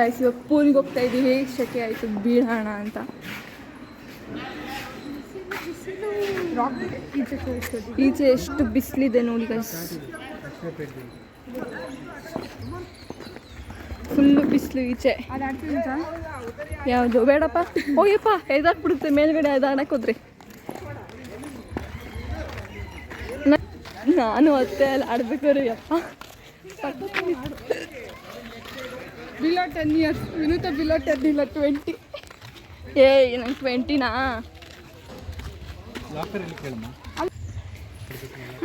ಇವಾಗ ಪೂರಿಗೆ ಹೋಗ್ತಾ ಇದ್ದೀವಿ. ಶೆಕೆ ಆಯಿತು, ಬೀಳೋಣ ಅಂತ. ಈಚೆ ಎಷ್ಟು ಬಿಸಿಲಿದೆ ನೋಡಿ ಗೈಸ್, ಫುಲ್ಲು ಬಿಸಿಲು ಈಚೆ. ಯಾವುದು ಬೇಡಪ್ಪ, ಹೋಯಪ್ಪ ಎದಾಕ್ಬಿಡುತ್ತೆ ಮೇಲ್ಗಡೆ ಎದಾಡಕ್ಕೆ ಹೋದ್ರಿ. ನಾನು ಅತ್ತೆ ಅಲ್ಲಿ ಆಡ್ಬೇಕಾದ್ರೆ ಯಪ್ಪ. ಬಿಲೋ 10 years, ವಿನೂತ ಬಿಲೋ 10 ಇಲ್ಲ 20. ನಂಗೆ 20ನಾ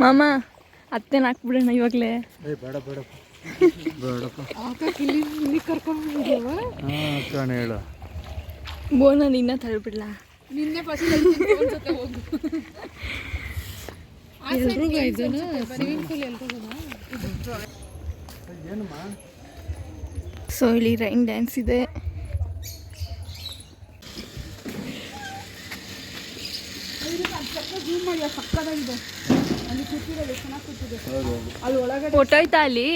ಮಾಮ? ಅತ್ತೆನ ಹಾಕ್ಬಿಡೋಣ ಇವಾಗಲೇ. ಬೋನ ನಿನ್ನ ತಳ್ಬಿಡ್ಲಾ? ನಿನ್ನೆ ಸೊ ಇಲ್ಲಿ ರೈನ್ ಡ್ಯಾನ್ಸ್ ಇದೆ. ಫೋಟೋ ಆಯ್ತಾ ಅಲ್ಲಿ?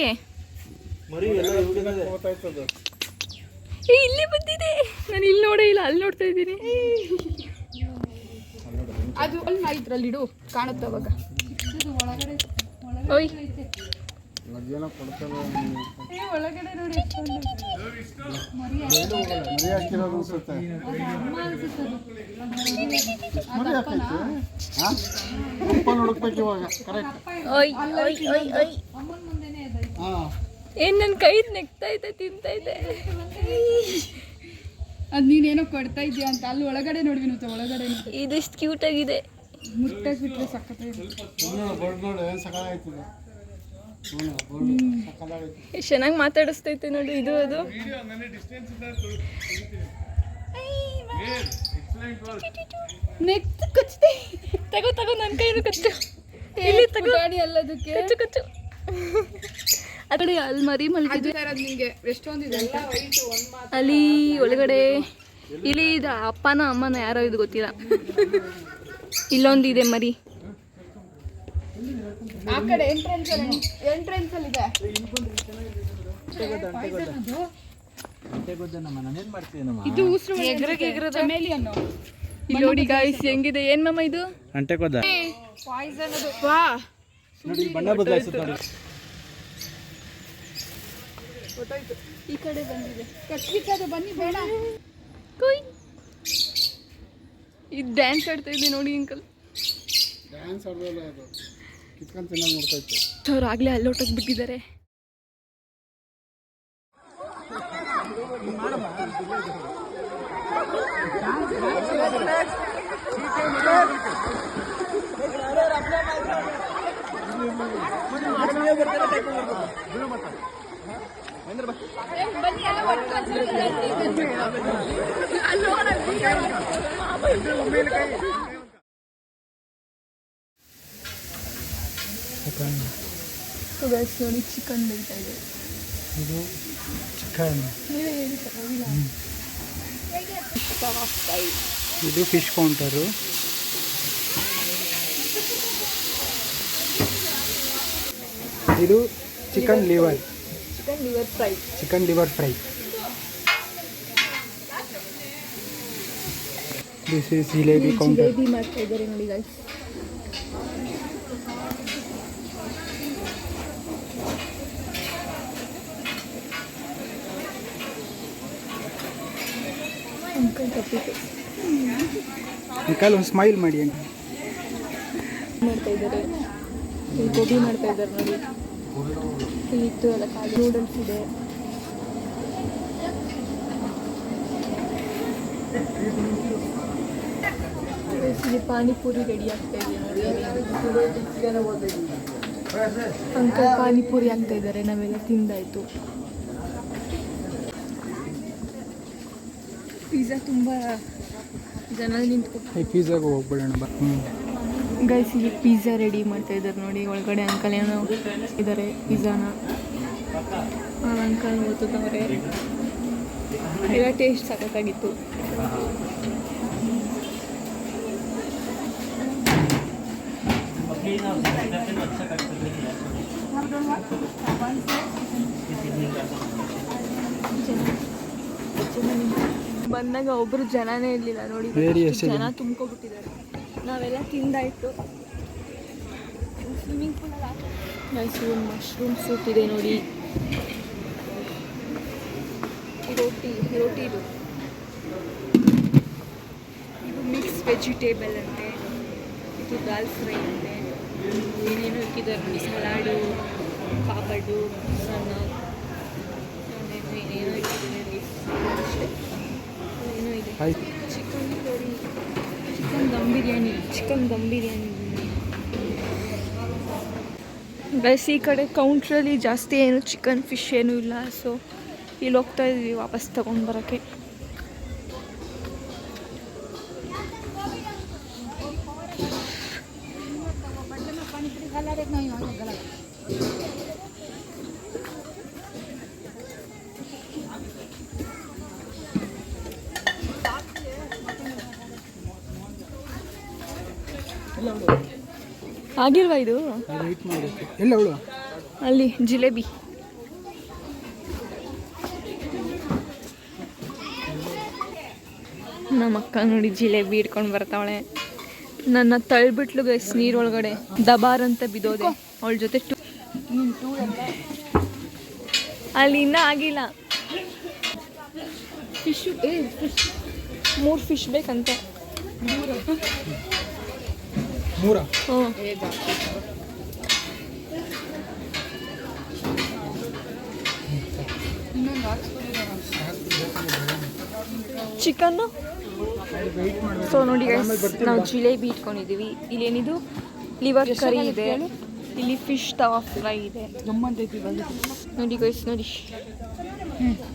ಇಲ್ಲಿ ಬಂದಿದೆ, ನಾನು ಇಲ್ಲಿ ನೋಡೇ ಇಲ್ಲ, ಅಲ್ಲಿ ನೋಡ್ತಾ ಇದ್ದೀನಿ. ಅದು ಅಲ್ಲಿ ಇದ್ರಲ್ಲಿಡು, ಕಾಣುತ್ತೆ ಅವಾಗ. ಓಯ್ ಒಳಗಡೆ ನೋಡಿ ಏನ್ ನನ್ನ ಕೈ ನೆಕ್ತಾ ಇದೆ, ತಿಂತಾ ಇದೆ. ಅದು ನೀನೇನೋ ಕೊಡ್ತಾ ಇದೆಯಾ ಅಂತ. ಅಲ್ಲಿ ಒಳಗಡೆ ನೋಡಿ ವಿನೂತ, ಒಳಗಡೆ ಇದೆಷ್ಟು ಕ್ಯೂಟ್ ಆಗಿದೆ. ಮುಟ್ಟಾಗಿ ಬಿಟ್ರೆ ಸಕ್ಕತ್ತಾಗಿದೆ. ಎಷ್ಟು ಚೆನ್ನಾಗಿ ಮಾತಾಡಿಸ್ತೈತೆ ನೋಡಿ ಇದು. ಅದು ನೆಕ್ಸ್ಟ್ ಕಚ್ತೆ. ತಗೋ ತಗೋ, ನನ್ನ ಕೈನು ಕಚ್ಚು. ಇಲ್ಲಿ ತಗೋ ಗಾಡಿ ಅಲ್ಲದಕ್ಕೆ ಕಚ್ಚು ಕಚ್ಚು. ಆ ಕಡೆ ಅಲ್ಲಿ ಮರಿ ಮಲ್ಗಿದ್ವಿ ನಿಮಗೆ. ಎಷ್ಟೊಂದಿದೆ ಅಲ್ಲಿ ಒಳಗಡೆ. ಇಲ್ಲಿ ಇದು ಅಪ್ಪನ ಅಮ್ಮನ ಯಾರೋ ಇದು ಗೊತ್ತಿಲ್ಲ. ಇಲ್ಲೊಂದಿದೆ ಮರಿ. ಆ ಕಡೆ ಎಂಟ್ರೆನ್ಸ್ ಅಲ್ಲಿ ಇದೆ. ಇದು ಚಮೇಲಿಯನ್ನು. ಇಲ್ಲಿ ನೋಡಿ ಗಾಯ್ಸ್ ಹೆಂಗಿದೆ. ಏನ್ ಮಮ್ಮ ಇದು? ಪಾಯ್ಸನ್ ಅದು. ವಾ ಬಣ್ಣ ಬದಲಾಯಿಸುತ್ತೆ ನೋಡಿ. ಈ ಕಡೆ ಬಂದಿದೆ. ಕಚ್ಚಿಕ್ಕದು ಬನ್ನಿ ಬೇಡ. ಇದು ಡ್ಯಾನ್ಸ್ ಆಡ್ತಾ ಇದ್ದೆ ನೋಡಿ ಅಂಕಲ್. ಡ್ಯಾನ್ಸ್ ಆಡೋಲ್ಲ ಅದು, ಕಿತ್ಕೊಂಡು ಚೆನ್ನಾಗಿ ನೋಡ್ತಾ ಇತ್ತು. ಅವ್ರು ಆಗಲೇ ಅಲ್ಲೋಟಕ್ಕೆ ಬಿಟ್ಟಿದ್ದಾರೆ. ನೋಡಿ ಚಿಕನ್ ಬೇಯ್ತಾ ಇದೆ. ಇದು ಚಿಕನ್, ಇದು ಫಿಶ್ ಕೌಂಟರು. ಇದು chicken liver fry. Chicken liver fry. This is jalebi counter. Jalebi ಮಾಡ್ತಾ ಇದ್ದಾರೆ ನೋಡಿ ಗೈಸ್. ಅಂಕಲ್ ಒಂದು ಸ್ಮೈಲ್ ಮಾಡಿ ಅಂತ ಮಾಡ್ತಾ ಇದ್ದಾರೆ. ಗೋಬಿ ಮಾಡ್ತಾ ಇದ್ದಾರೆ ನೋಡಿ. ಇತ್ತು ಎಲ್ಲ ಕಾಲು ನೂಡಲ್ಸ್ ಇದೆ. ಇಲ್ಲಿ ಪಾನಿಪುರಿ ರೆಡಿ ಆಗ್ತಾ ಇದೆ ನೋಡಿ. ಅಂಕಲ್ ಪಾನಿಪುರಿ ಆಗ್ತಾ ಇದ್ದಾರೆ. ನಾವೆಲ್ಲ ತಿಂದಾಯ್ತು. ಪಿಜ್ಜಾ ತುಂಬ ಜನ ನಿಂತ್ಕೊಂಡು ಪಿಜ್ಜಾಗೆ ಹೋಗ್ಬಿಡೋಣ ಬಾ. ಗೈಸ್ ಇಲ್ಲಿ ಪಿಜ್ಜಾ ರೆಡಿ ಮಾಡ್ತಾ ಇದ್ದಾರೆ ನೋಡಿ. ಒಳಗಡೆ ಅಂಕಲ್ ಏನೋ ಇದ್ದಾರೆ ಪಿಜ್ಜಾನ. ಅಂಕಲ್ ಓದ್ತವ್ರೆ. ಎಲ್ಲ ಟೇಸ್ಟ್ ಸಖತ್ತಾಗಿತ್ತು. ಬಂದಾಗ ಒಬ್ಬರು ಜನನೇ ಇರಲಿಲ್ಲ ನೋಡಿ, ಜನ ತುಂಬ್ಕೊಬಿಟ್ಟಿದ್ದಾರೆ. ನಾವೆಲ್ಲ ತಿಂದಾಯಿತು. ಸ್ವಿಮ್ಮಿಂಗ್ ಪೂಲಲ್ಲಿ ಮಶ್ರೂಮ್ ಸೂಪ್ ಇದೆ ನೋಡಿ. ರೋಟಿ ಇದು ಮಿಕ್ಸ್ ವೆಜಿಟೇಬಲ್ ಅಂತೆ, ಇದು ದಾಲ್ ಫ್ರೈ ಅಂತೆ, ಏನೇನೋ ಇಕ್ಕಿದ್ದಾರೆ ನೋಡಿ, ಸಲಾಡು, ಪಾಪಡು, ಸಣ್ಣ ಏನೇನೋ ಇಕ್ಕಿದ್ದಾರೆ. ಅಷ್ಟೇ ಏನೋ ಇದೆ. Chicken curry, chicken dum biryani. Guys ಈ ಕಡೆ ಕೌಂಟ್ರಲ್ಲಿ ಜಾಸ್ತಿ ಏನು ಚಿಕನ್ ಫಿಶ್ ಏನೂ ಇಲ್ಲ. ಸೊ ಇಲ್ಲಿ ಹೋಗ್ತಾ ಇದ್ವಿ ವಾಪಸ್ ತಗೊಂಡು ಬರೋಕ್ಕೆ. ಆಗಿಲ್ವಾ ಇದು? ಅಲ್ಲಿ ಜಿಲೇಬಿ. ನಮ್ಮ ಅಕ್ಕ ನೋಡಿ ಜಿಲೇಬಿ ಇಟ್ಕೊಂಡು ಬರ್ತಾವಳೆ. ನನ್ನ ತಳ್ಬಿಟ್ಲು ಗೈಸ್ ನೀರೊಳಗಡೆ, ದಬಾರ್ ಅಂತ ಬಿದ್ದೋದೆ ಅವಳ ಜೊತೆ. ಅಲ್ಲಿ ಇನ್ನೂ ಆಗಿಲ್ಲ. ಫಿಶು 3 ಫಿಶ್ ಬೇಕಂತೆ. 3 ಚಿಕನ್ನು. ಸೊ ನೋಡಿ ಗೈಸ್, ನಾವು ಜಿಲೇಬಿ ಇಟ್ಕೊಂಡಿದ್ದೀವಿ. ಇಲ್ಲೇನಿದು ಲಿವರ್ ಕರಿ ಇದೆ, ಇಲ್ಲಿ ಫಿಶ್ ತವಾ ಫ್ರೈ ಇದೆ ನೋಡಿ ಗೈಸ್. ನೋಡಿ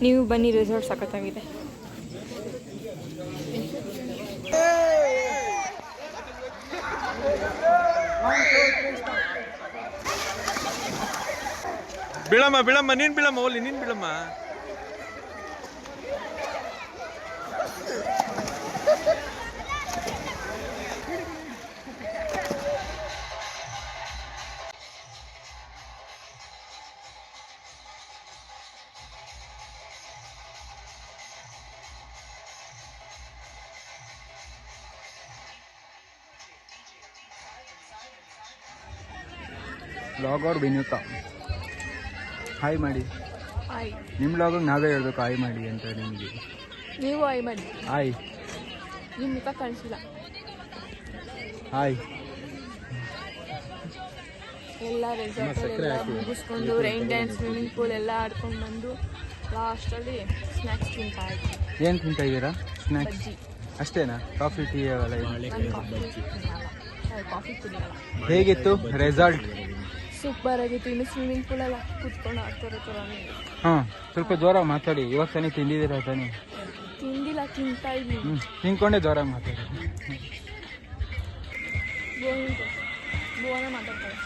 ನೀವು ಬನ್ನಿ, ರೆಸಾರ್ಟ್ ಸಖತ್ತಾಗಿದೆ. ಬೀಳಮ್ಮ ನೀನ್ ಬೀಳಮ್ಮ, ಓಲಿ ನೀನ್ ಬೀಳಮ್ಮ. ಬ್ಲಾಗರ್ ವಿನೂತಾ ಹಾಯ್ ಮಾಡಿ. ನಿಮ್ಮ ಬ್ಲಾಗಿಗೆ ನಾವೇ ಹೇಳ್ಬೇಕು ಹಾಯ್ ಮಾಡಿ ಅಂತ. ನಿಮಗೆ ನೀವು ಹಾಯ್ ಮಾಡಿ. ಹಾಯ್. ನಿಮ್ಮ ಮುಖ ಕಾಣಿಸಿಲ್ಲ. ಹಾಯ್. ಎಲ್ಲ ರೆಸಾರ್ಟಲ್ಲೆಲ್ಲ ಮುಗಿಸ್ಕೊಂಡು ರೈನ್ ಡ್ಯಾನ್ಸ್, ಸ್ವಿಮ್ಮಿಂಗ್ ಪೂಲ್ ಎಲ್ಲ ಆಡ್ಕೊಂಡು ಬಂದು ಲಾಸ್ಟಲ್ಲಿ ಸ್ನ್ಯಾಕ್ಸ್ ತಿಂತಾ ಇದ್ದೀವಿ. ಏನು ತಿಂತಾ ಇದ್ದೀರಾ? ಸ್ನ್ಯಾಕ್ಸ್ ಬಜ್ಜಿ ಅಷ್ಟೇನಾ? ಕಾಫಿ ಟೀ ಅವೆಲ್ಲ? ಕಾಫಿ ಕುಡಿಯಲ್ಲ. ಹೇಗಿತ್ತು ರೆಸಾರ್ಟ್? ಸೂಪರ್ ಆಗಿತ್ತು. ಇನ್ನು ಸ್ವಿಮ್ಮಿಂಗ್ ಪೂಲೆಲ್ಲ ಕುತ್ಕೊಂಡು ಆಡ್ತಿರೋ ಥರನೇ. ಹಾಂ, ಸ್ವಲ್ಪ ಜೋರಾಗಿ ಮಾತಾಡಿ. ಇವಾಗ ತಾನೇ ತಿಂದಿದ್ದೀರಾ ತಾನೇ? ತಿಂದಿಲ್ಲ, ತಿಂತಾ ಇದ್ದೀನಿ. ತಿನ್ಕೊಂಡೆ ಜೋರಾಗಿ ಮಾತಾಡಿ. ಗೋವಾನ ಮಾತಾಡ್ತಾರೆ.